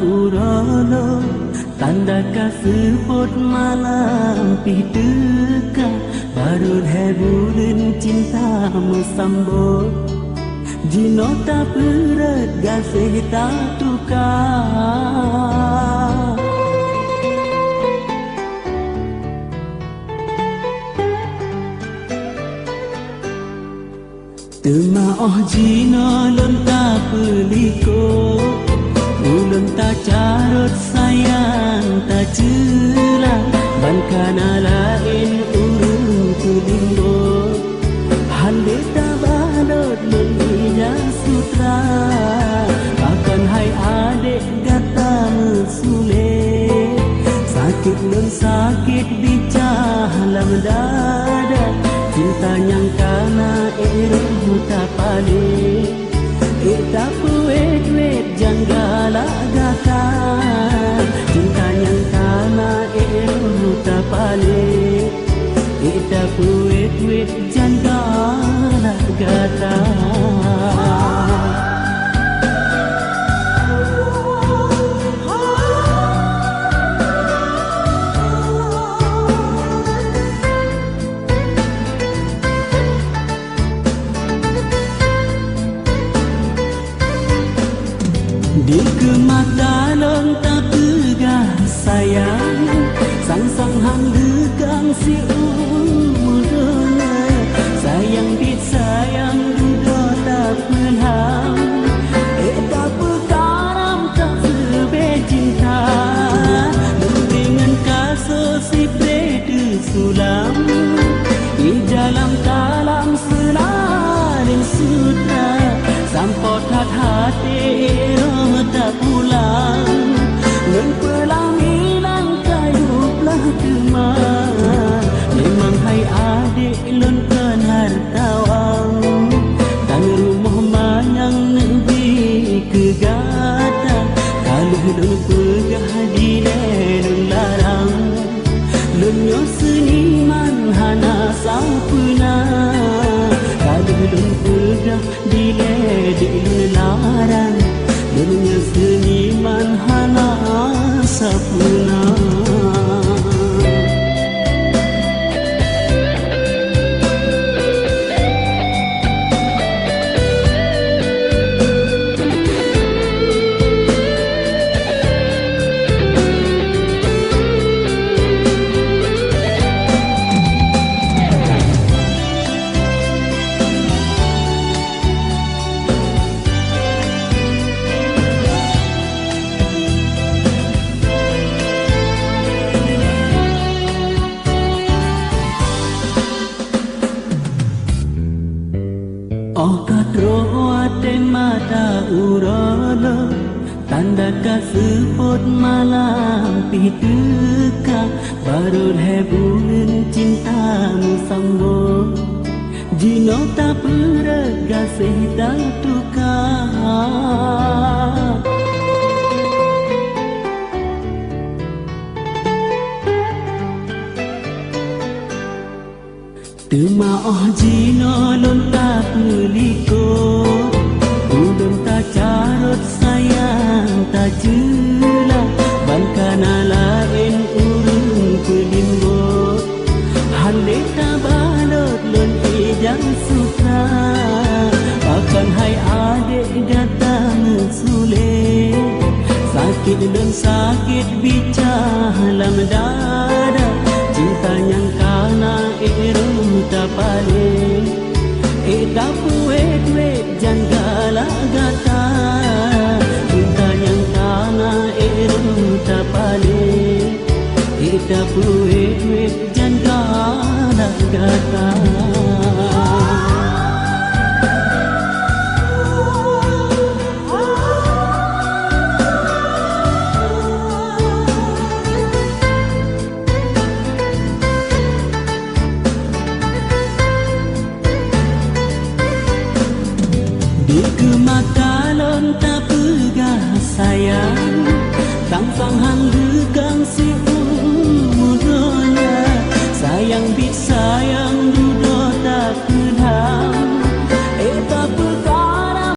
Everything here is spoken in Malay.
urolo tanda kasih pot malam pituka baru heburin cinta musambut jinota perat gasih tak tukar. Temaah jino lon tak peliko ulun tak carut sayang tak jelah bankana lain urun kulimbo hande tak balot lon ijah sutra akan hai adik gata mesule sakit lon sakit bicah lam dada cinta yang kana eruh tak palik tak puet janggala gata cinta yang kana eruh tak palik tak puet janggala gata. Di kemata long tak pegah sayang sang hang degang si umurnya sayang bit sayang duduk tak pelham tak pekaram tak sebe cinta dengan kasus si predu sulam di dalam kalam selarin sutra sampot hati tak pulang dan pulang hilang kayulah kemar memang hai adik lon kan hartawang dan rumah manyang nebi kegata kalau lon pegah di lelun larang lon yo seniman hana sampuna kalau lon pegah di lelun larang dunia seniman hana sapuna. Roate mata urolo tanda kasih pot malam pituka baru heburin cintamu sambung jino tak perat gasih tak tukar. Temaah jino lon tak peliko ulun tak carut sayang tak jelah bankana lain urun kulimbo hande tak balot lon ijang sutra akan hai adik gata mesule sakit lon sakit bicah lam dada cinta yang kana eruh tak palik tak puet janggala gata cinta yang kana eruh tak palik tak puet janggala gata.